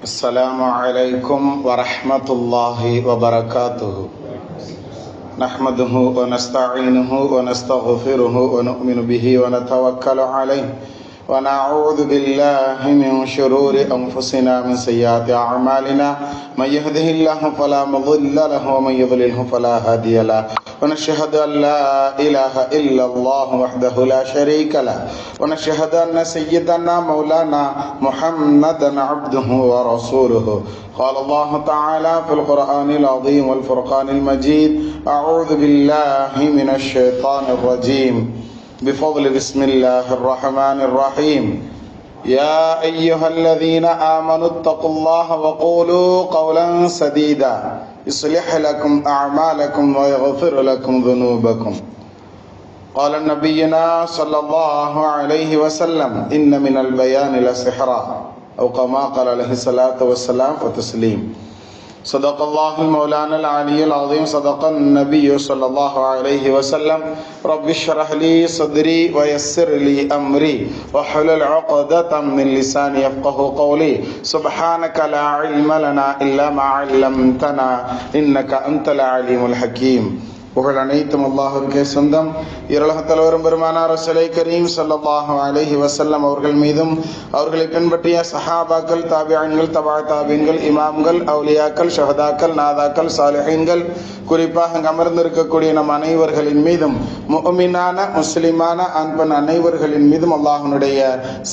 السلام عليكم ورحمة الله وبركاته. نحمده ونستعينه ونستغفره ونؤمن به ونتوكل عليه ونعوذ بالله من شرور أنفسنا من سيئات أعمالنا. من يهده الله فلا مضل له ومن يضلله فلا هادي له. ونشهد أن لا إله إلا الله وحده لا شريك له. ونشهد أن سيدنا مولانا محمدا عبده ورسوله. قال الله تعالى في القرآن العظيم والفرقان المجيد: أعوذ بالله من الشيطان الرجيم. بفضل بسم الله الرحمن الرحيم. يا أيها الذين آمنوا اتقوا الله وقولوا قولا سديدا يصلح لكم أعمالكم ويغفر لكم ذنوبكم. قال نبينا صلى الله عليه وسلم: إن من البيان لسحرا، أو كما قال عليه الصلاة والسلام وتسليم. صدق الله المولانا العلي العظيم. صدق النبي صلى الله عليه وسلم. رب اشرح لي صدري ويسر لي أمري واحلل عقدة من لساني يفقه قولي. سبحانك لا علم لنا إلا ما علمتنا إنك أنت العليم الحكيم. புகழ் அனைத்தும் அல்லாஹ்வுக்கே சொந்தம். இருளகத் தலைவரும் பெருமானார் ரசூலை கரீம் ஸல்லல்லாஹு அலைஹி வஸல்லம் அவர்கள் மீதும், அவர்களை பின்பற்றிய சஹாபாக்கள், தாபிஈன்கள், தபா தாபீன்கள், இமாம்கள், அவுலியாக்கள், ஷஹதாக்கள், நாதாக்கள், சாலிஹீன்கள், குறிப்பாக அமர்ந்திருக்கக்கூடிய நம் அனைவர்களின் மீதும், முஃமினான முஸ்லிமான ஆண் பெண் அனைவர்களின் மீதும் அல்லாஹ்வுடைய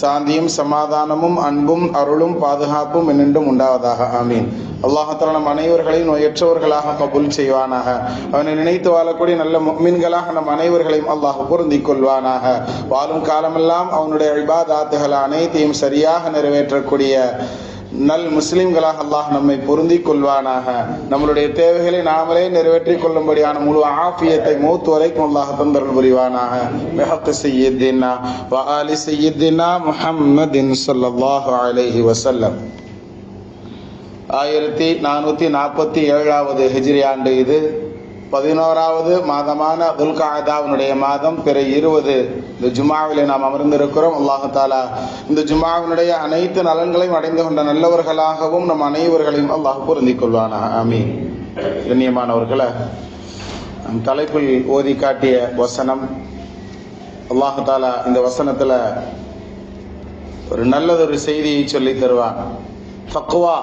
சாந்தியும் சமாதானமும் அன்பும் அருளும் பாதுகாப்பும் என்னென்றும் உண்டாவதாக. ஆமீன். அல்லாஹ் தஆலா நம் அனைவர்களை நோயற்றவர்களாக கபூல் செய்வானாக. அவனை நினைத்து வாழக்கூடிய நல்ல முஃமின்களாக நம் அனைவர்களையும் அல்லாஹ் பொருந்திக் கொள்வானாக. வாழும் காலமெல்லாம் அவனுடைய இபாதத்துகள் அனைத்தையும் சரியாக நிறைவேற்றக்கூடிய நல் முஸ்லிம்களாக அல்லாஹ் நம்மை பொருந்திக் கொள்வானாக. நம்மளுடைய தேவைகளை நாமளே நிறைவேற்றிக் கொள்ளும்படியான முழு ஆஃபியத்தை மௌத் வரைக்கும் அல்லாஹ் தந்தருள் புரிவானாக. பிஹக்கி சய்யிதினா வ ஆலி சய்யிதினா முஹம்மதின் ஸல்லல்லாஹு அலைஹி வஸல்லம். 1447வது ஹிஜ்ரி ஆண்டு இது. 11வது மாதமான துல்காதாவினுடைய மாதம் பிற 20 இந்த ஜுமாவிலே நாம் அமர்ந்திருக்கிறோம். அல்லாஹ் தஆலா இந்த ஜுமாவினுடைய அனைத்து நலன்களையும் அடைந்து கொண்ட நல்லவர்களாகவும் நம் அனைவர்களையும் அல்லாஹ் பொருந்திக் கொள்வானாக. ஆமீன். கண்ணியமானவர்களே, நம் தலைப்பில் ஓதி காட்டிய வசனம், அல்லாஹ் தஆலா இந்த வசனத்துல ஒரு நல்லதொரு செய்தியை சொல்லி தருவான். தக்வா,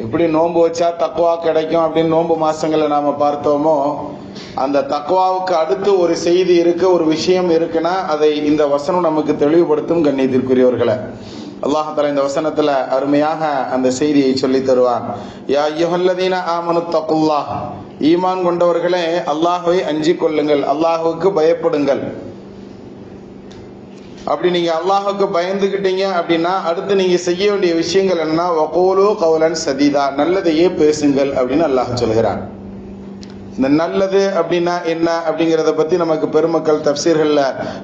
எப்படி நோன்பு வச்சா தக்வா கிடைக்கும் அப்படின்னு நோன்பு மாசங்களை நாம பார்த்தோமோ, அந்த தக்வாவுக்கு அடுத்து ஒரு செய்தி இருக்கு, ஒரு விஷயம் இருக்குன்னா அதை இந்த வசனம் நமக்கு தெளிவுபடுத்தும். கண்ணியத்திற்குரியவர்களை, அல்லாஹ் தஆலா இந்த வசனத்துல அருமையாக அந்த செய்தியை சொல்லி தருவான். யா அய்யுஹல்லதீன ஆமனு தக்குல்லாஹ், ஈமான் கொண்டவர்களே அல்லாஹ்வை அஞ்சிக் கொள்ளுங்கள், அல்லாஹ்வுக்கு பயப்படுங்கள். அப்படி நீங்க அல்லாஹ்வுக்கு பயந்துகிட்டீங்க அப்படின்னா அடுத்து நீங்க செய்ய வேண்டிய விஷயங்கள் என்ன? வகூலு கௌலன் சதீதா, நல்லதையே பேசுங்கள் அப்படின்னு அல்லாஹ் சொல்கிறான். இந்த நல்லது அப்படின்னா என்ன அப்படிங்கிறத பத்தி நமக்கு பெருமக்கள் தஃப்சீர்கள்ல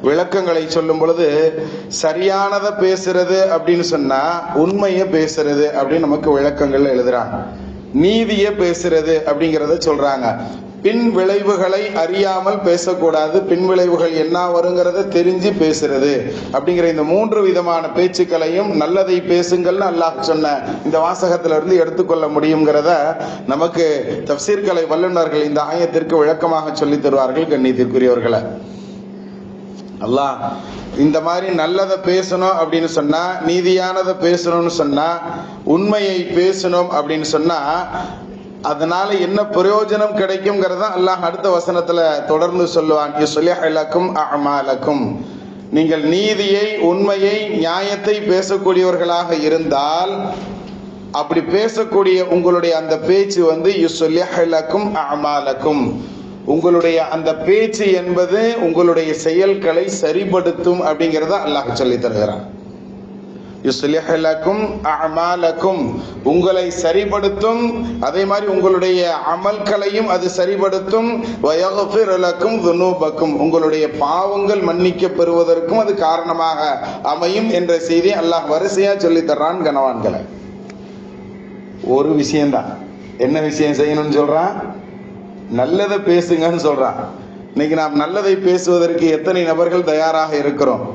விளக்கங்களை சொல்லும் பொழுது, சரியானதை பேசுறது அப்படின்னு சொன்னா உண்மையை பேசுறது அப்படின்னு நமக்கு விளக்கங்கள்ல எழுதுறாங்க. நீதியை பேசுறது அப்படிங்கிறத சொல்றாங்க. பின் விளைவுகளை அறியாமல் பேசக்கூடாது, பின் விளைவுகள் என்ன வருங்கிறத தெரிஞ்சு பேசுறது அப்படிங்கிற இந்த 3 விதமான பேச்சுக்களையும் நல்லதை பேசுங்கள்னு அல்லாஹ் சொன்ன இந்த வாசகத்துல இருந்து எடுத்துக்கொள்ள முடியுங்கிறத நமக்கு தஃப்சீர்களை வல்லுநர்கள் இந்த ஆயத்திற்கு விளக்கமாக சொல்லி தருவார்கள். கண்ணியத்திற்குரியவர்களை, அல்லாஹ் இந்த மாதிரி நல்லதை பேசணும் அப்படின்னு சொன்னா, நீதியானதை பேசணும்னு சொன்னா, உண்மையை பேசணும் அப்படின்னு சொன்னா அதனால என்ன பிரயோஜனம் கிடைக்கும்ங்கிறத அல்லாஹ் அடுத்த வசனத்துல தொடர்ந்து சொல்லுவான். யுஸ்லிஹ் லக்கும் அஅமாலக்கும், நீங்கள் நீதியை, உண்மையை, நியாயத்தை பேசக்கூடியவர்களாக இருந்தால், அப்படி பேசக்கூடிய உங்களுடைய அந்த பேச்சு யுஸ்லிஹ் லக்கும் அஅமாலக்கும், உங்களுடைய அந்த பேச்சு என்பது உங்களுடைய செயல்களை சரிபடுத்தும் அப்படிங்கிறத அல்லாஹ் சொல்லி தருகிறான். யுஸ்லிஹ் லக்கும் அஅமாலக்கும், உங்களை சரிபடுத்தும், அதே மாதிரி உங்களுடைய அமல்களையும் அது சரிபடுத்தும். வயக்ஃபிர் லக்கும் துனூபக்கும், உங்களுடைய பாவங்கள் மன்னிக்க பெறுவதற்கும் அது காரணமாக அமையும் என்ற செய்தி அல்லாஹ் வரிசையா சொல்லி தர்றான். கனவான்களை, ஒரு விஷயம்தான், என்ன விஷயம் செய்யணும்னு சொல்றான்? நல்லதை பேசுங்கன்னு சொல்றான். இன்னைக்கு நாம் நல்லதை பேசுவதற்கு எத்தனை நபர்கள் தயாராக இருக்கிறோம்?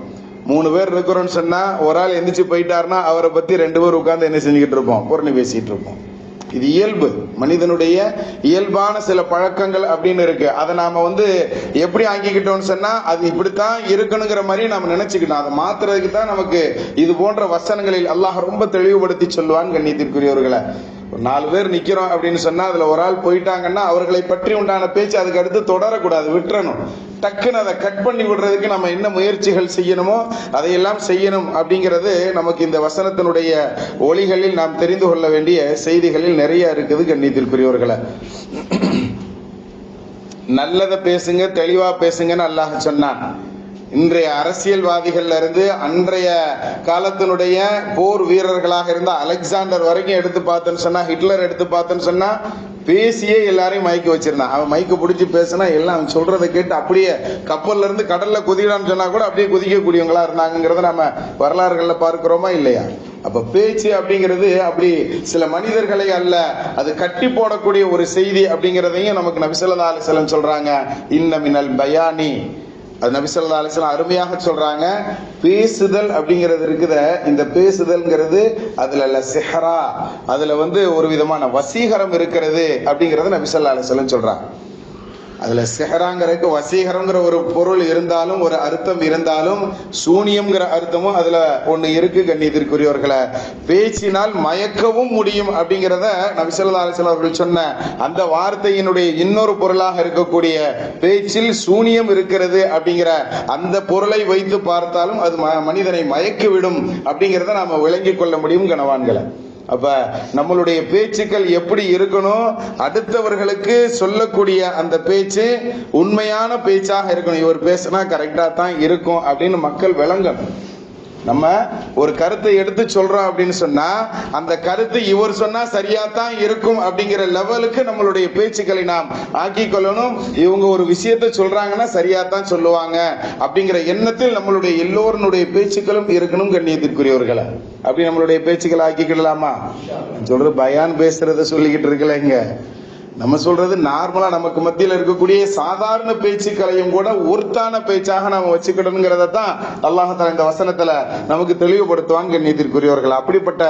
3 பேர் இருக்கிறோம்னு சொன்னா ஒரு ஆள் எந்திரிச்சு போயிட்டாருன்னா அவரை பத்தி 2 பேர் உட்கார்ந்து என்ன செஞ்சுக்கிட்டு இருப்போம், புரணி பேசிட்டு இருப்போம். இது இயல்பு, மனிதனுடைய இயல்பான சில பழக்கங்கள் அப்படின்னு இருக்கு. அதை நாம எப்படி ஆக்கிக்கிட்டோம்னு சொன்னா அது இப்படித்தான் இருக்கணுங்கிற மாதிரி நாம நினைச்சுக்கிட்டோம். அதை மாத்துறதுக்கு தான் நமக்கு இது போன்ற வசனங்களில் அல்லாஹ் ரொம்ப தெளிவுபடுத்தி சொல்லுவான். கண்ணியத்திற்குரியவர்களை, 4 பேர் நிக்கிறோம் அப்படின்னு சொன்னா அதுல ஒரு ஆள் போயிட்டாங்கன்னா அவர்களை பற்றி உண்டான பேச்சு அதுக்கு அடுத்து தொடரக்கூடாது, விட்டுறணும். டக்குன்னு அதை கட் பண்ணி விடுறதுக்கு நம்ம என்ன முயற்சிகள் செய்யணுமோ அதையெல்லாம் செய்யணும். அப்படிங்கிறது நமக்கு இந்த வசனத்தினுடைய ஒளிகளில் நாம் தெரிந்து கொள்ள வேண்டிய செய்திகளில் நிறைய இருக்குது. கண்ணியத்திற்குரியவர்களை, நல்லதை பேசுங்க, தெளிவா பேசுங்கன்னு அல்லாஹ் சொன்னான். இன்றைய அரசியல்வாதிகள்ல இருந்து அன்றைய காலத்தினுடைய போர் வீரர்களாக இருந்த அலெக்சாண்டர் வரைக்கும் எடுத்து பார்த்தேன்னு சொன்னா, ஹிட்லர் எடுத்து பார்த்தேன்னு சொன்னா பேசியே எல்லாரையும் மயக்க வச்சிருந்தான். அவன் மைக்க பிடிச்சி பேசினா எல்லாம் அவன் சொல்றதை கேட்டு அப்படியே கப்பல்ல இருந்து கடல்ல குதிக்கலான்னு சொன்னா கூட அப்படியே குதிக்கக்கூடியவங்களா இருந்தாங்கிறத நம்ம வரலாறுகள்ல பார்க்கிறோமா இல்லையா? அப்ப பேச்சு அப்படிங்கிறது அப்படி சில மனிதர்களை அல்ல, அது கட்டி போடக்கூடிய ஒரு செய்தி அப்படிங்கிறதையும் நமக்கு நபி ஸல்லல்லாஹு அலைஹி வஸல்லம் சொல்றாங்க. இன்ன மினல் பயானி, அது நபி ஸல்லல்லாஹு அலைஹி வஸல்லம் அருமையாக சொல்றாங்க. பேசுதல் அப்படிங்கிறது இருக்குத, இந்த பேசுதல்ங்கிறது அதுல சிஹரா, அதுல ஒரு விதமான வசீகரம் இருக்கிறது அப்படிங்கறத நபி ஸல்லல்லாஹு அலைஹி வஸல்லம் சொல்றாங்க. அதுல சிஹராங்கிறதுக்கு வசீகரம்ங்கிற ஒரு பொருள் இருந்தாலும், ஒரு அர்த்தம் இருந்தாலும், சூனியம்ங்கிற அர்த்தமும் அதுல ஒண்ணு இருக்கு. கண்ணியத்திற்குரியவர்களை, பேச்சினால் மயக்கவும் முடியும் அப்படிங்கிறத நபி ஸல்லல்லாஹு அலைஹி வஸல்லம் அவர்கள் சொன்ன அந்த வார்த்தையினுடைய இன்னொரு பொருளாக இருக்கக்கூடிய பேச்சில் சூனியம் இருக்கிறது அப்படிங்கிற அந்த பொருளை வைத்து பார்த்தாலும் அது மனிதனை மயக்கிவிடும் அப்படிங்கிறத நாம விளங்கிக் கொள்ள முடியும். கனவான்களை, அப்ப நம்மளுடைய பேச்சுக்கள் எப்படி இருக்கணும், அடுத்தவர்களுக்கு சொல்லக்கூடிய அந்த பேச்சு உண்மையான பேச்சாக இருக்கணும். இவர் பேசினா கரெக்டா தான் இருக்கும் அப்படின்னு மக்கள் விளங்கணும். நம்ம ஒரு கருத்தை எடுத்து சொல்றோம் அப்படின்னு சொன்னா அந்த கருத்து இவர் சொன்னா சரியா தான் இருக்கும் அப்படிங்கிற லெவலுக்கு நம்மளுடைய பேச்சுக்களை நாம் ஆக்கி கொள்ளணும். இவங்க ஒரு விஷயத்தை சொல்றாங்கன்னா சரியா தான் சொல்லுவாங்க அப்படிங்கிற எண்ணத்தில் நம்மளுடைய எல்லோருடைய பேச்சுக்களும் இருக்கணும். கண்ணியத்திற்குரியவர்களை, அப்படி நம்மளுடைய பேச்சுக்களை ஆக்கிக்கிடலாமா? சொல்றது பயான் பேசுறத சொல்லிக்கிட்டு இருக்கல, இங்க நம்ம சொல்றது நார்மலா நமக்கு மத்தியில் இருக்கக்கூடிய சாதாரண பேச்சுக்களையும் கூட ஒருத்தான பேச்சாக நாம வச்சுக்கிடணுங்கிறத தான் அல்லாஹ் தஆலா இந்த வசனத்துல நமக்கு தெளிவுபடுத்துவாங்க. கண்ணியத்திற்குரியவர்கள், அப்படிப்பட்ட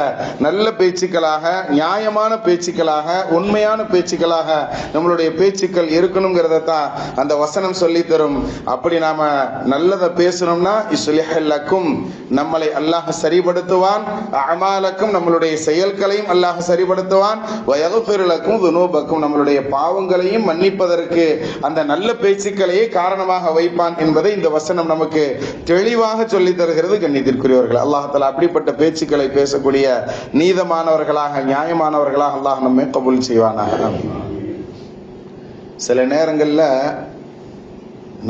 நல்ல பேச்சுக்களாக, நியாயமான பேச்சுக்களாக, உண்மையான பேச்சுக்களாக நம்மளுடைய பேச்சுக்கள் இருக்கணுங்கிறத தான் அந்த வசனம் சொல்லி தரும். அப்படி நாம நல்லதை பேசணும்னா இஸ்லிஹல்லக்கும், நம்மளை அல்லாஹ் சரிபடுத்துவான். அமாலக்கும், நம்மளுடைய செயல்களையும் அல்லாஹ் சரிபடுத்துவான். வயக்ஃபிர் லக்கும் துனூபக்கும், நம்மளுடைய பாவங்களையும் மன்னிப்பதற்கு அந்த நல்ல பேச்சுக்களையே காரணமாக வைப்பான் என்பதை இந்த வசனம் நமக்கு தெளிவாக சொல்லி தருகிறது. கண்ணியத்திற்குரியவர்கள், அல்லாஹ் தஆலா அப்படிப்பட்ட பேச்சுக்களை பேசக்கூடிய நீதமானவர்களாக, நியாயமானவர்களாக அல்லாஹ் நம்மை கபூல் செய்வானாக. சில நேரங்கள்ல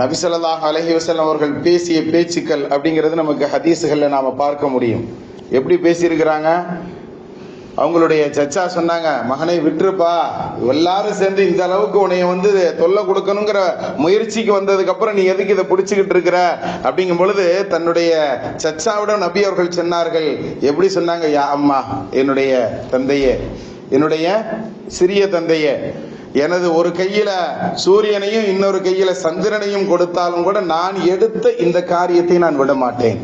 நபி ஸல்லல்லாஹு அலைஹி வஸல்லம் அவர்கள் பேசிய பேச்சுக்கள் அப்படிங்கிறது நமக்கு ஹதீஸுகள்ல நாம பார்க்க முடியும். எப்படி பேசியிருக்கிறாங்க? அவங்களுடைய சச்சா சொன்னாங்க, மகனை விட்டுருப்பா, எல்லாரும் சேர்ந்து இந்த அளவுக்கு உன்னைய தொல்லை கொடுக்கணுங்கிற முயற்சிக்கு வந்ததுக்கு அப்புறம் நீ எதுக்கு இதை பிடிச்சுக்கிட்டு இருக்கிற அப்படிங்கும் பொழுது தன்னுடைய சச்சாவிடம் நபி அவர்கள் சொன்னார்கள். எப்படி சொன்னாங்க? யா அம்மா, என்னுடைய தந்தையே, என்னுடைய சிறிய தந்தையே, எனது ஒரு கையில சூரியனையும் இன்னொரு கையில சந்திரனையும் கொடுத்தாலும் கூட நான் எடுத்த இந்த காரியத்தை நான் விட மாட்டேன்.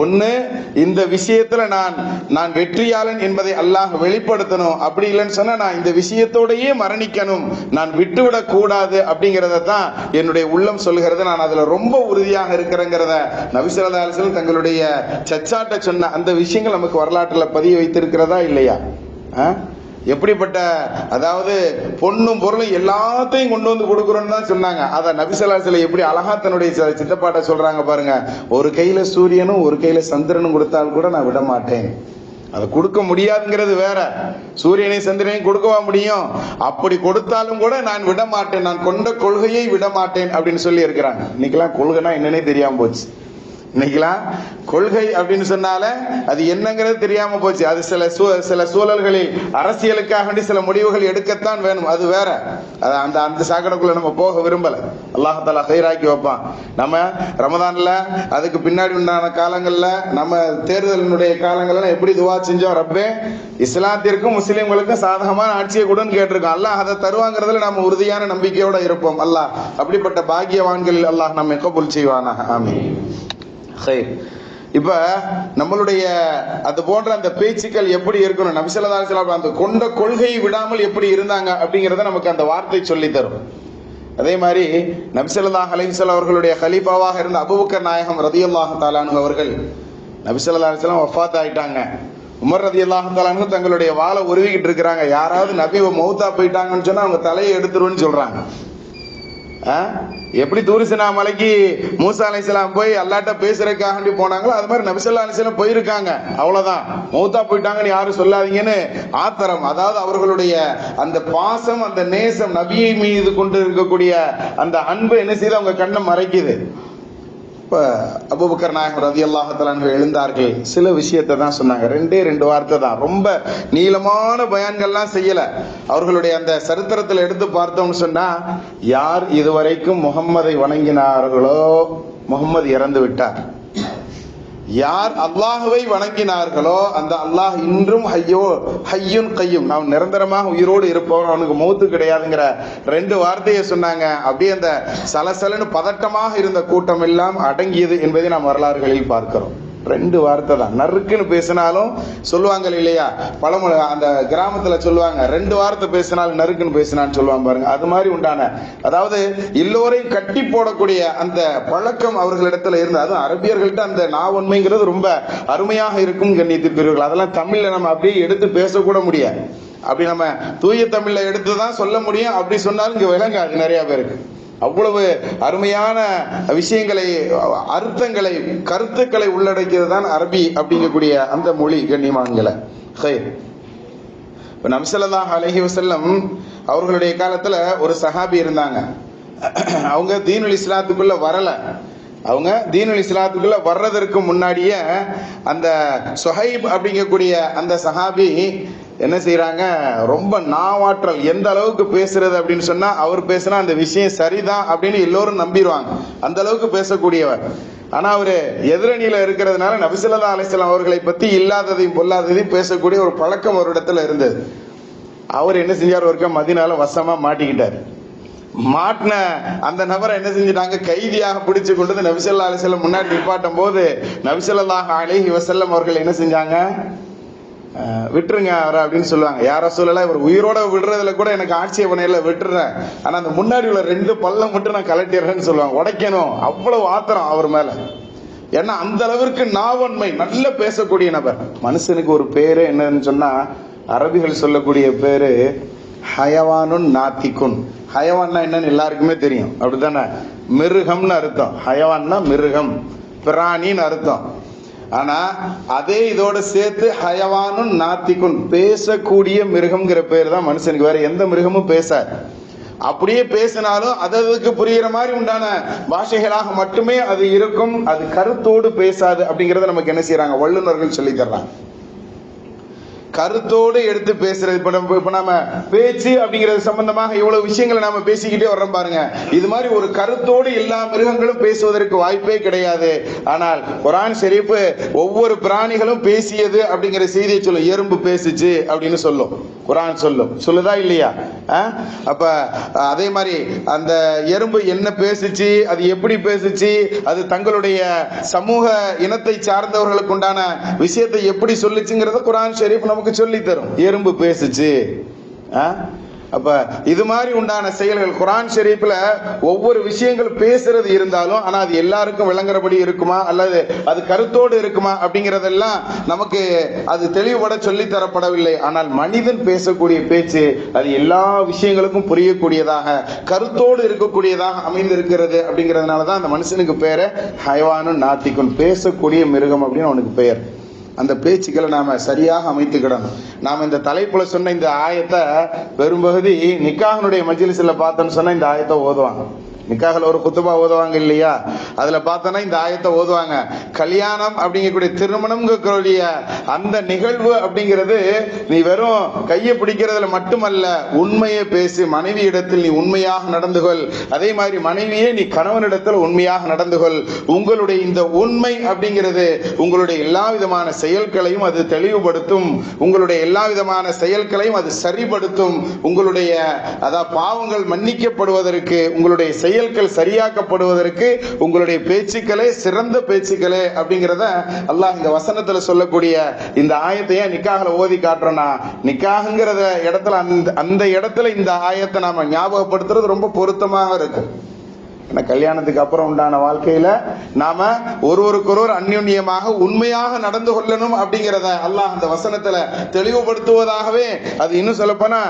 ஒண்ணு, இந்த விஷயத்துல நான் வெற்றியாளன் என்பதை அல்லாஹ் வெளிப்படுத்தணும். அப்படி இல்லைன்னு சொன்னா நான் இந்த விஷயத்தோடையே மரணிக்கணும், நான் விட்டுவிடக் கூடாது அப்படிங்கறத தான் என்னுடைய உள்ளம் சொல்லுகிறது. நான் அதுல ரொம்ப உறுதியாக இருக்கிறேங்கிறத நபி ஸல்லல்லாஹு அலைஹி வஸல்லம் தங்களுடைய சச்சாட்ட சொன்ன அந்த விஷயங்கள் நமக்கு வரலாற்றுல பதிய வைத்திருக்கிறதா இல்லையா? எப்படிப்பட்ட, அதாவது பொண்ணும் பொருளும் எல்லாத்தையும் கொண்டு வந்து கொடுக்குறோன்னு தான் சொன்னாங்க. அதை நபி ஸல்லல்லாஹு அலைஹி வஸல்லம் எப்படி அழகா தன்னுடைய சித்தப்பாட்ட சொல்றாங்க பாருங்க. ஒரு கையில சூரியனும் ஒரு கையில சந்திரனும் கொடுத்தால் கூட நான் விட மாட்டேன். அதை கொடுக்க முடியாதுங்கிறது வேற, சூரியனை சந்திரனையும் கொடுக்கவா முடியும்? அப்படி கொடுத்தாலும் கூட நான் விட மாட்டேன், நான் கொண்ட கொள்கையை விட மாட்டேன் அப்படின்னு சொல்லி இருக்கிறாங்க. இன்னைக்கெல்லாம் கொள்கைனா என்னன்னே தெரியாம போச்சு. இன்னைக்கெல்லாம் கொள்கை அப்படின்னு சொன்னால அது என்னங்கிறது தெரியாம போச்சு. அது சில சூழல்களில் அரசியலுக்காக சில முடிவுகள் எடுக்கத்தான் வேணும், அது வேற. அந்த சாக்கடைக்குள்ள நம்ம போக விரும்பல. அல்லாஹ் தஆலா ஹைராக்கி வைப்பான். நம்ம ரமதான்ல அதுக்கு பின்னாடி உண்டான காலங்கள்ல நம்ம தேர்தலினுடைய காலங்கள்ல எப்படி துவா செஞ்சோம்? ரப்பே, இஸ்லாத்திற்கும் முஸ்லிம்களுக்கும் சாதகமான ஆட்சியை கொடுன்னு கேட்டிருக்கோம். அல்லாஹ் அதை தருவாங்கிறதுல நம்ம உறுதியான நம்பிக்கையோட இருப்போம். அல்லாஹ் அப்படிப்பட்ட பாக்கியவான்களில் அல்லாஹ் நம்மை கபூல் செய்வானாக. ஆமீன். இப்ப நம்மளுடைய அது போன்ற அந்த பேச்சுக்கள் எப்படி இருக்கணும், நபி ஸல்லல்லாஹு அலைஹி வஸல்லம் அந்த கொண்ட கொள்கையை விடாமல் எப்படி இருந்தாங்க அப்படிங்கறத நமக்கு அந்த வார்த்தை சொல்லி தரும். அதே மாதிரி நபி ஸல்லல்லாஹு அலைஹி வஸல்லம் அவர்களுடைய கலீஃபாவாக இருந்த அபூபக்கர் நாயகம் ரலியல்லாஹு தஆலா அன்ஹு அவர்கள் நபி ஸல்லல்லாஹு அலைஹி வஸல்லம் வஃபாத் ஆயிட்டாங்க. உமர் ரலியல்லாஹு தஆலா அன்ஹு தங்களுடைய வாளை உருவிக்கிட்டு இருக்கிறாங்க. யாராவது நபி மௌத்தா போயிட்டாங்கன்னு சொன்னா அவங்க தலையை எடுத்துருன்னு சொல்றாங்க. எப்படி தூரிசனா மலைக்கு மூசா அலைஹிஸ்ஸலாம் போய் அல்லாஹ்ட்ட பேசுறதுக்காக போனாங்களோ அது மாதிரி நபி ஸல்லல்லாஹு அலைஹி வஸல்லம் போயிருக்காங்க. அவ்வளவுதான், மௌத்தா போயிட்டாங்கன்னு யாரும் சொல்லாதீங்கன்னு ஆத்திரம். அதாவது அவர்களுடைய அந்த பாசம், அந்த நேசம், நபியை மீது கொண்டு இருக்கக்கூடிய அந்த அன்பு என்ன செய்து அவங்க கண்ணை மறைக்குது. இப்ப அபூபக்கர் நாயகம் ரலியல்லாஹு தஆலா அன்ஹு எழுந்தார்கள். சில விஷயத்தை தான் சொன்னாங்க, ரெண்டு வார்த்தை தான், ரொம்ப நீளமான பயான்கள்லாம் செய்யல. அவர்களுடைய அந்த சரித்திரத்தில் எடுத்து பார்த்தோம்னு சொன்னா, யார் இதுவரைக்கும் முகம்மதை வணங்கினார்களோ முகம்மது இறந்து விட்டார். யார் அல்லாஹுவை வணங்கினார்களோ அந்த அல்லாஹ் இன்றும் ஹய்யுன் கய்யும், அவன் நிரந்தரமாக உயிரோடு இருப்பவன், அவனுக்கு மௌத்து கிடையாதுங்கிற ரெண்டு வார்த்தையை சொன்னாங்க. அப்படியே அந்த சலசலன்னு பதட்டமாக இருந்த கூட்டம் எல்லாம் அடங்கியது என்பதை நாம் வரலாறுகளில் பார்க்கிறோம். ரெண்டு வார்த்தை தான், நறுக்குன்னு பேசினாலும் சொல்லுவாங்க இல்லையா, பழமொழி அந்த கிராமத்துல சொல்லுவாங்க, ரெண்டு வார்த்தை பேசினாலும் நறுக்குன்னு பேசினான்னு சொல்லுவாங்க பாருங்க. அது மாதிரி உண்டான, அதாவது எல்லோரையும் கட்டி போடக்கூடிய அந்த பழக்கம் அவர்களிடத்துல இருந்து, அதுவும் அரபியர்கள்ட்ட அந்த நாவன்மைங்கிறது ரொம்ப அருமையாக இருக்கும் கண்ணியத்திற்குரியவர்கள். அதெல்லாம் தமிழ்ல நம்ம அப்படியே எடுத்து பேசக்கூட முடியாது. அப்படி நம்ம தூய தமிழ்ல எடுத்துதான் சொல்ல முடியும். அப்படி சொன்னாலும் இங்க விளங்காது நிறைய பேருக்கு. அவ்வளவு அருமையான விஷயங்களை, அர்த்தங்களை, கருத்துக்களை உள்ளடக்கியது தான் அரபி அப்படிங்கக்கூடிய அந்த மொழி கண்ணியமான்களை. இப்ப நபி ஸல்லல்லாஹு அலைஹி வஸல்லம் அவர்களுடைய காலத்துல ஒரு சஹாபி இருந்தாங்க. அவங்க தீனுல் இஸ்லாத்துக்குள்ள வரல. அவங்க தீனுல் இஸ்லாத்துக்குள்ள வர்றதற்கு முன்னாடியே அந்த சுஹைப் அப்படிங்கக்கூடிய அந்த சஹாபி என்ன செய்யறாங்க, ரொம்ப நாவாற்றல், எந்த அளவுக்கு பேசுறது அப்படின்னு சொன்னா, அவர் பேசினா அந்த விஷயம் சரிதான் அப்படின்னு எல்லோரும் நம்பிடுவாங்க, அந்த அளவுக்கு பேசக்கூடியவர். ஆனா அவரு எதிரணியில இருக்கிறதுனால நபி ஸல்லல்லாஹு அலைஹி வஸல்லம் அவர்களை பத்தி இல்லாததையும் பொல்லாததையும் பேசக்கூடிய ஒரு பழக்கம் ஒரு இடத்துல இருந்தது. அவர் என்ன செஞ்சார், ஒருக்க மதீனால வசமா மாட்டிக்கிட்டார். மாட்டின அந்த நபரை என்ன செஞ்சிட்டாங்க, கைதியாக பிடிச்சு கொண்டு நபி ஸல்லல்லாஹு அலைஹி வஸல்லம் முன்னாடி நிப்பாட்டும் போது நபி ஸல்லல்லாஹு அலைஹி வஸல்லம் அவர்கள் என்ன செஞ்சாங்க, விட்டுருங்க அவரை அப்படின்னு சொல்லுவாங்க. யார சொல்லல, இவர் உயிரோட விடுறதுல கூட எனக்கு ஆட்சேபனை இல்லை, விட்டுறேன், ஆனா அந்த முன்னாடி உள்ள ரெண்டு பல்லம் மட்டும் நான் கலட்டிடுறேன்னு சொல்லுவாங்க. உடைக்கணும், அவ்வளவு ஆத்திரம் அவர் மேல. ஏன்னா அந்த அளவிற்கு நாவன்மை, நல்ல பேசக்கூடிய நபர். மனுஷனுக்கு ஒரு பேரு என்னன்னு சொன்னா, அரபிகள் சொல்லக்கூடிய பேரு ஹயவானுன் நாத்திக்குன். ஹயவான்னா என்னன்னு எல்லாருக்குமே தெரியும், அப்படித்தானே? மிருகம்னு அர்த்தம். ஹயவான்னா மிருகம், பிராணின்னு அர்த்தம். ஆனா அதே இதோட சேர்த்து ஹயவானுன் நாத்திக்குன், பேசக்கூடிய மிருகம்ங்கிற பேர் தான் மனுஷனுக்கு. வேற எந்த மிருகமும் பேசாது. அப்படியே பேசினாலும் அதுக்கு புரியுற மாதிரி உண்டான பாஷைகளாக மட்டுமே அது இருக்கும். அது கருத்தோடு பேசாது அப்படிங்கறத நமக்கு என்ன செய்யறாங்க, வல்லுநர்கள் சொல்லி தர்றாங்க. கருத்தோடு எடுத்து பேசுறது. இப்ப நம்ம பேச்சு அப்படிங்கிறது சம்பந்தமாக இவ்வளவு விஷயங்களை நாம பேசிக்கிட்டே வர்றோம் பாருங்க. இது மாதிரி ஒரு கருத்தோடு எல்லா மிருகங்களும் பேசுவதற்கு வாய்ப்பே கிடையாது. ஆனால் குர்ஆன் ஷரீஃப் ஒவ்வொரு பிராணிகளும் பேசியது அப்படிங்கிற செய்தியை சொல்லும். எறும்பு பேசுச்சு அப்படின்னு சொல்லும், குர்ஆன் சொல்லும். சொல்லுதா இல்லையா? அப்ப அதே மாதிரி அந்த எறும்பு என்ன பேசுச்சு, அது எப்படி பேசுச்சு, அது தங்களுடைய சமூக இனத்தை சார்ந்தவர்களுக்கு உண்டான விஷயத்தை எப்படி சொல்லுச்சுங்கிறத குர்ஆன் ஷரீஃப் நமக்கு சொல்லி தரும். எறும்பு பேசுச்சு. அப்ப இது மாதிரி உண்டான செயல்கள் குர்ஆன் ஷரீஃப்ல ஒவ்வொரு விஷயங்கள் பேசுறது இருந்தாலும், ஆனா அது எல்லாருக்கும் விளங்குறபடி இருக்குமா அல்லது அது கருத்தோடு இருக்குமா அப்படிங்கறதெல்லாம் நமக்கு அது தெளிவுபட சொல்லி தரப்படவில்லை. ஆனால் மனிதன் பேசக்கூடிய பேச்சு அது எல்லா விஷயங்களுக்கும் புரியக்கூடியதாக, கருத்தோடு இருக்கக்கூடியதாக அமைந்திருக்கிறது. அப்படிங்கிறதுனாலதான் அந்த மனுஷனுக்கு பேரு ஹயவானுன் நாத்திக்குன், பேசக்கூடிய மிருகம் அப்படின்னு அவனுக்கு பெயர். அந்த பேச்சுக்களை நாம சரியாக அமைத்துக்கிடணும். நாம இந்த தலைப்புல சொன்ன இந்த ஆயத்தை பெரும்பகுதி நிக்காஹ்னுடைய மஜ்லிஸ்ல பார்த்தோன்னு சொன்னா இந்த ஆயத்தை ஓதுவாங்க. நிக்காஹ்ல ஒரு குத்துபா ஓதுவாங்க இல்லையா, அதுல பார்த்தோன்னா இந்த ஆயத்தை ஓதுவாங்க. கல்யாணம் அப்படிங்கக்கூடிய திருமணம்ங்கக்கூடிய அந்த நிகழ்வு அப்படிங்கிறது நீ வெறும் கையை பிடிக்கிறதுல மட்டுமல்ல, உண்மையை பேசி, மனைவி இடத்தில் நீ உண்மையாக நடந்து கொள். அதே மாதிரி மனைவியே நீ கணவனிடத்தில் உண்மையாக நடந்து கொள். உங்களுடைய இந்த உண்மை அப்படிங்கிறது உங்களுடைய எல்லா விதமான செயல்களையும் அது தெளிவுபடுத்தும். உங்களுடைய எல்லா விதமான செயல்களையும் அது சரிபடுத்தும். உங்களுடைய பாவங்கள் மன்னிக்கப்படுவதற்கு, உங்களுடைய செயல் செயல்கள் சரியாக்கப்படுவதற்கு உங்களுடைய பேச்சுக்களே சிறந்த பேச்சுக்களே அப்படிங்கிறத அல்லாஹ் இந்த வசனத்துல சொல்லக்கூடிய இந்த ஆயத்தையே நிக்காஹ்ல ஓதி காட்டுறோம்னா, நிக்காஹ்ங்கிறத இடத்துல அந்த இடத்துல இந்த ஆயத்தை நாம ஞாபகப்படுத்துறது ரொம்ப பொருத்தமாக இருக்கும். கல்யாணத்துக்கு அப்புறம் உண்டான வாழ்க்கையில நாம ஒருவருக்கொருவர் அந்யோன்யமாக உண்மையாக நடந்து கொள்ளணும் அப்படிங்கிறத அல்லாஹ் அந்த வசனத்துல தெளிவுபடுத்துவதாகவே, அது இன்னும் சொல்லப்போனா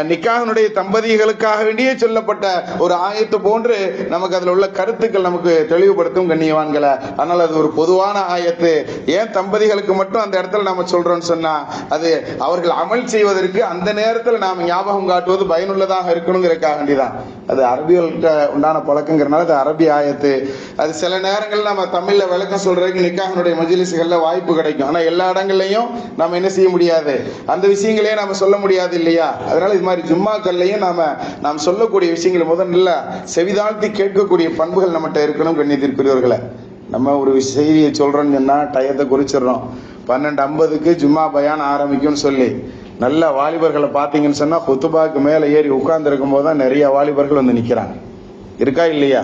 நிக்காஹ்னுடைய தம்பதிகளுக்காக வேண்டியே சொல்லப்பட்ட ஒரு ஆயத்து போன்று நமக்கு அதுல உள்ள கருத்துக்கள் நமக்கு தெளிவுபடுத்தும் கண்ணியவான்களை. அதனால அது ஒரு பொதுவான ஆயத்து. ஏன் தம்பதிகளுக்கு மட்டும் அந்த இடத்துல நாம சொல்றோம்னு சொன்னா, அது அவர்கள் அமல் செய்வதற்கு அந்த நேரத்தில் நாம் ஞாபகம் காட்டுவது பயனுள்ளதாக இருக்கணுங்கிறதுக்காக வேண்டிதான். அது அரபியல்கிட்ட உண்டான பழக்கங்கிறனால அது அரபி ஆயத்து. அது சில நேரங்கள் நம்ம தமிழ்ல விளக்கம் சொல்றதுக்கு நிக்காஹ்னுடைய மஜ்லிஸ்கள்ல வாய்ப்பு கிடைக்கும். ஆனா எல்லா இடங்கள்லையும் நம்ம என்ன செய்ய முடியாது, அந்த விஷயங்களே நாம சொல்ல முடியாது இல்லையா? அதனால இது மாதிரி ஜும்மாக்கள்லையும் நாம் சொல்லக்கூடிய விஷயங்களை முதல்ல செவிதாழ்த்தி கேட்கக்கூடிய பண்புகள் நம்மகிட்ட இருக்கணும் கண்ணியத்திற்குரியவர்களை. நம்ம ஒரு செய்தியை சொல்றோம்னு சொன்னா டயத்தை குறிச்சிடறோம். 12:50க்கு ஜும்மா பயான் ஆரம்பிக்கும்னு சொல்லி நல்ல வாலிபர்களை பார்த்தீங்கன்னு சொன்னா குத்துபாக்கு மேலே ஏறி உட்கார்ந்து இருக்கும் போதுதான் நிறைய வாலிபர்கள் வந்து நிக்கிறாங்க. இருக்கா இல்லையா?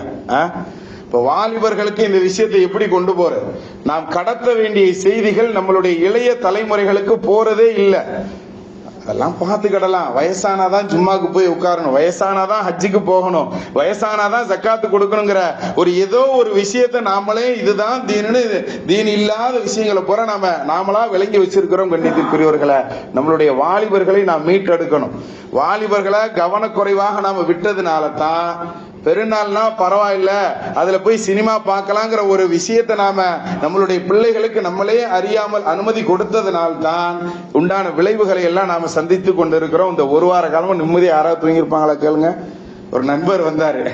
இப்ப வாலிபர்களுக்கு இந்த விஷயத்தை எப்படி கொண்டு போற, நாம் கடத்த வேண்டிய செய்திகள் நம்மளுடைய இளைய தலைமுறைகளுக்கு போறதே இல்லை. அதெல்லாம் பார்த்துக்கிடலாம். வயசானாதான் ஜும்மாக்கு போய் உட்காரணும், வயசானாதான் ஹஜ்ஜுக்கு போகணும், வயசானாதான் ஜக்காத்து கொடுக்கணுங்கிற ஒரு ஏதோ ஒரு விஷயத்தை நாமளே இதுதான் தீனு, தீன் இல்லாத விஷயங்களை பூரா நாமளா விளங்கி வச்சிருக்கிறோம் கண்ணியத்திற்குரியவர்களை. நம்மளுடைய வாலிபர்களை நாம் மீட்டெடுக்கணும். வாலிபர்களை கவனக்குறைவாக நாம விட்டதுனால தான் பெருநாள்னா பரவாயில்ல, அதுல போய் சினிமா பார்க்கலாங்கிற ஒரு விஷயத்தை நம்மளுடைய பிள்ளைகளுக்கு நம்மளே அறியாமல் அனுமதி கொடுத்ததுனால்தான் உண்டான விளைவுகளை எல்லாம் நாம சந்தித்து கொண்டிருக்கிறோம். இந்த ஒரு வார காலமா நிம்மதி யாராவது தூங்கிருப்பாங்களா கேளுங்க. ஒரு நண்பர் வந்தாரு,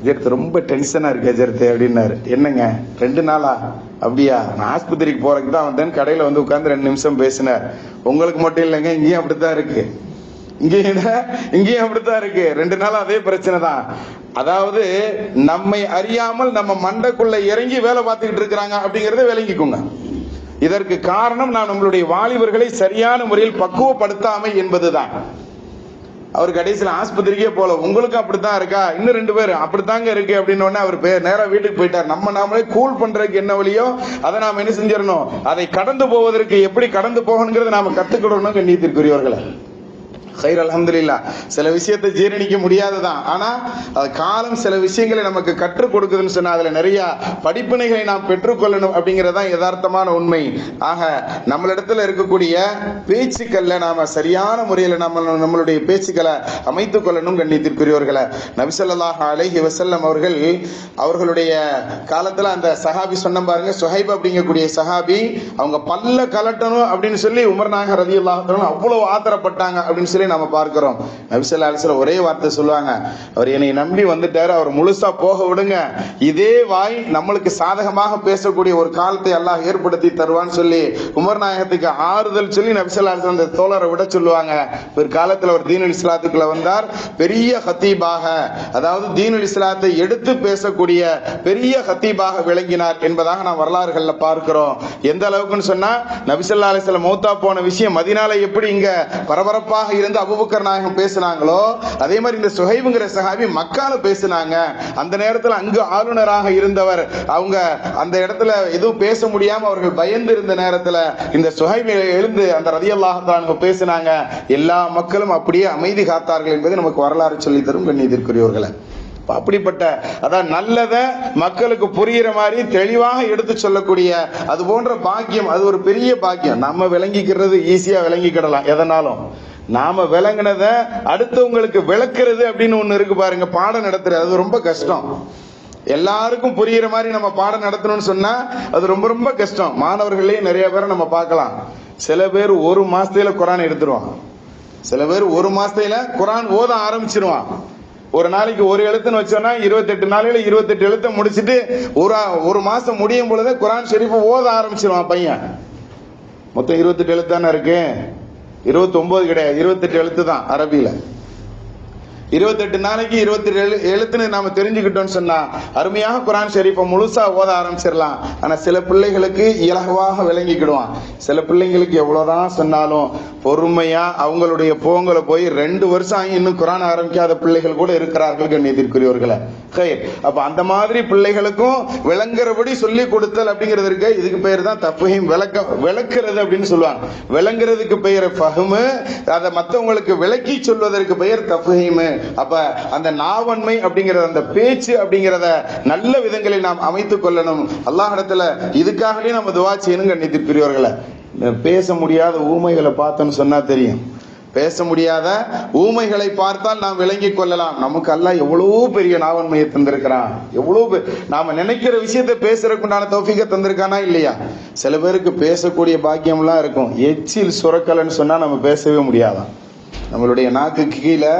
ஜெர்த்து ரொம்ப டென்ஷனா இருக்கு ஜெர்த்து அப்படின்னாரு. என்னங்க 2 நாளா? அப்படியா, நான் ஆஸ்பத்திரிக்கு போறதுக்கு தான் வந்தேன். கடையில வந்து உட்கார்ந்து 2 நிமிஷம் பேசினார். உங்களுக்கு மட்டும் இல்லைங்க, இங்கேயும் அப்படித்தான் இருக்கு, இங்கேயும் அப்படித்தான் இருக்கு. 2 நாள் அதே பிரச்சனை தான். அதாவது நம்மை அறியாமல் நம்ம மண்டைக்குள்ள இறங்கி வேலை பார்த்துக்கிட்டு இருக்கிறாங்க அப்படிங்கறத விளங்கிக்கோங்க. இதற்கு காரணம் நான் நம்மளுடைய வாலிபர்களை சரியான முறையில் பக்குவப்படுத்தாமை என்பதுதான். அவர் கடைசியில் ஆஸ்பத்திரிக்கே போல, உங்களுக்கும் அப்படித்தான் இருக்கா, இன்னும் 2 பேர் அப்படித்தாங்க இருக்கு அப்படின்னு அவர் நேரா வீட்டுக்கு போயிட்டார். நாமளே கூல் பண்றதுக்கு என்ன வழியோ அதை நாம என்ன செஞ்சிடணும், அதை கடந்து போவதற்கு எப்படி கடந்து போகணுங்கிறத நாம கத்துக்கிடணும் கண்ணியத்திற்குரியவர்களை. ஹைர் அல்ஹம்துலில்லாஹ். சில விஷயத்தை ஜீரணிக்க முடியாதுதான், ஆனா அது காலம் சில விஷயங்களை நமக்கு கற்றுக் கொடுக்குதுன்னு சொன்னா அதுல நிறைய படிப்பினைகளை நாம் பெற்றுக்கொள்ளணும் அப்படிங்கறதான் யதார்த்தமான உண்மை. ஆக நம்மளிடத்துல இருக்கக்கூடிய பேச்சுக்கள்ல நாம சரியான முறையில் நம்மளுடைய பேச்சுக்களை அமைத்துக் கொள்ளணும் கண்ணியத்திற்குரியவர்களை. நபி ஸல்லல்லாஹு அலைஹி வஸல்லம் அவர்களுடைய காலத்துல அந்த சஹாபி சொன்ன பாருங்க, சுஹைப் அப்படிங்கக்கூடிய சஹாபி, அவங்க பல்ல கலட்டணும் அப்படின்னு சொல்லி உமர் நாயகம் ரலியல்லாஹு அன்ஹு அவ்வளவு ஆத்திரப்பட்டாங்க அப்படின்னு சொல்லி நாம பார்க்கிறோம். நபி ஸல்லல்லாஹு அலைஹி வஸல்லம் ஒரே வார்த்தை சொல்லுவாங்க, அவர் என்னை நம்பி வந்துட்டாரு, அவர் முழுசா போக விடுங்க, இதே வாய் நம்மளுக்கு சாதகமாக பேசக்கூடிய ஒரு காலத்தை அல்லாஹ் ஏற்படுத்தி தருவான்னு சொல்லி உமர் நாயகத்துக்கு ஆறுதல் சொல்லி நபி ஸல்லல்லாஹு அலைஹி வஸல்லம் அந்த தோழரை விட சொல்லுவாங்க. ஒரு காலத்துல ஒரு தீனுல் இஸ்லாத்துக்குள்ள வந்தார், பெரிய ஹத்தீபாக, அதாவது தீனுல் இஸ்லாத்தை எடுத்து பேசக்கூடிய பெரிய ஹத்தீபாக விளங்கினார் என்பதாக நாம் வரலாறுகள்ல பார்க்கிறோம். எந்த அளவுக்குன்னு சொன்னா நபி ஸல்லல்லாஹு அலைஹி வஸல்லம் மௌத்தா போன விஷயம் மதீனால எப்படி இங்க பரபரப்பாக இருந்து அபூபக்கர் நாயகம் பேசினாங்களோ, அதே மாதிரி இந்த சுஹைப்ங்கிற சஹாபி மக்கால பேசினாங்க. அந்த நேரத்தில் அங்கு ஆளுநராக இருந்தவர், அவங்க அந்த இடத்துல எதுவும் பேச முடியாம அவர்கள் பயந்து இருந்த நேரத்தில் இந்த சுஹைப் எழுந்து அந்த ரலியல்லாஹு அன்ஹு பேசினாங்க. எல்லா மக்களும் அப்படியே அமைதி காத்தார்கள் என்பது நமக்கு வரலாறு சொல்லி தரும் கண்ணியத்திற்குரியவர்களை. அப்படிப்பட்ட அதான் நல்லதை மக்களுக்கு புரிகிற மாதிரி தெளிவாக எடுத்து சொல்லக்கூடிய அது போன்ற பாக்கியம், அது ஒரு பெரிய பாக்கியம். நம்ம விளங்கிக்கிறது ஈஸியா விளங்கிக்கிடலாம் எதனாலும், நாம விளங்கினதை அடுத்தவங்களுக்கு விளக்குறது அப்படின்னு ஒண்ணு இருக்கு பாருங்க, பாடம் நடத்துறது, அது ரொம்ப கஷ்டம். எல்லாருக்கும் புரியுற மாதிரி நம்ம பாடம் நடத்தணும்னு சொன்னா அது ரொம்ப ரொம்ப கஷ்டம். மாணவர்களே நிறைய பேரை நம்ம பார்க்கலாம், சில பேர் 1 மாசத்துல குரான் எடுத்துருவான், சில பேர் 1 மாசத்துல குரான் ஓத ஆரம்பிச்சிருவான். ஒரு நாளைக்கு 1 எழுத்துன்னு வச்சோன்னா 28 நாளையில 28 எழுத்தை முடிச்சுட்டு ஒரு மாசம் முடியும் பொழுது குரான் ஷெரீஃபை ஓத ஆரம்பிச்சிருவான் பையன். மொத்தம் 28 எழுத்து தானே இருக்கு, 29 கிடையாது, 28 எழுத்து தான் அரபியில. 28 நாளைக்கு 27 எழுத்துன்னு நாம தெரிஞ்சுக்கிட்டோம்னு சொன்னா அருமையாக குரான் ஷெரீஃபை முழுசா ஓத ஆரம்பிச்சிடலாம். ஆனா சில பிள்ளைகளுக்கு இலகுவாக விளங்கிக்கிடுவான், சில பிள்ளைங்களுக்கு எவ்வளவுதான் சொன்னாலும் பொறுமையா அவங்களுடைய போங்களை போய் 2 வருஷம் ஆகி இன்னும் குர்ஆன் ஆரம்பிக்காத பிள்ளைகள் கூட இருக்கிறார்கள் கண்ணியத்திற்குரியவர்களே. அப்ப அந்த மாதிரி பிள்ளைகளுக்கும் விளங்குறபடி சொல்லி கொடுத்தல் அப்படிங்கிறது இருக்கு. இதுக்கு பெயர் தான் தஃஹீம், விளக்குறது அப்படின்னு சொல்லுவாங்க. விளங்குறதுக்கு பெயர் ஃபஹ்மு, அதை மற்றவங்களுக்கு விளக்கி சொல்வதற்கு பெயர் தஃஹீம். அப்ப அந்த நாவன்மை அப்படிங்கிற அந்த பேச்சு அப்படிங்கிறத நல்ல விதங்களில் நாம் அமைத்துக் கொள்ளணும். அல்லாஹ்விடத்துல இதுக்காகவே நம்ம துஆ செய்யணும் கண்ணியத்திற்குரியவர்களே. பேச முடியாத ஊமைகளை பார்த்தோன்னு சொன்னா தெரியும். பேச முடியாத ஊமைகளை பார்த்தால் நாம் விளங்கிக் கொள்ளலாம். நமக்கு அல்லாஹ் எவ்வளவு பெரிய நாவன்மையை தந்திருக்கிறான், எவ்வளவு நாம நினைக்கிற விஷயத்தை பேசுறதுக்குண்டான தௌஃபீகை தந்திருக்கானா இல்லையா? சில பேருக்கு பேசக்கூடிய பாக்கியம்லாம் இருக்கும், எச்சில் சுரக்கலன்னு சொன்னா நம்ம பேசவே முடியாதான். நம்மளுடைய நாக்குக்கு கீழே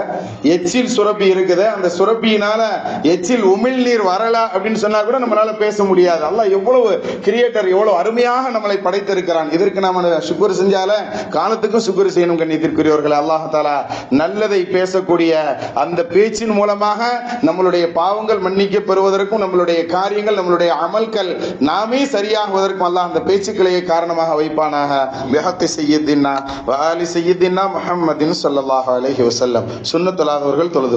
எச்சில் சுரப்பி இருக்குது, அந்த சுரப்பியினால எச்சில் உமிழ்நீர் வரல அப்படின்னு சொன்னா கூட நம்மளால பேச முடியாது. அல்லாஹ் எவ்வளவு கிரியேட்டர், எவ்வளவு அருமையாக நம்மளை படைத்திருக்கிறான். இதற்கு நாம சுக்ர் செஞ்சால காலத்துக்கும் சுக்ர் செய்யணும் கண்ணியத்திற்குரியவர்களே. அல்லாஹ் தஆலா நல்லதை பேசக்கூடிய அந்த பேச்சின் மூலமாக நம்மளுடைய பாவங்கள் மன்னிக்க பெறுவதற்கும் நம்மளுடைய காரியங்கள் நம்மளுடைய அமல்கள் நாமே சரியாகுவதற்கும் அல்லாஹ் அந்த பேச்சுக்களையே காரணமாக வைப்பானாக. பிஹக்கி சய்யிதின்னா வ ஆலி சய்யிதின்னா முஹம்மதின் ஸல்லல்லாஹு அலைஹி வஸல்லம். சுன்னத்துல்லாதவர்கள் தொழுது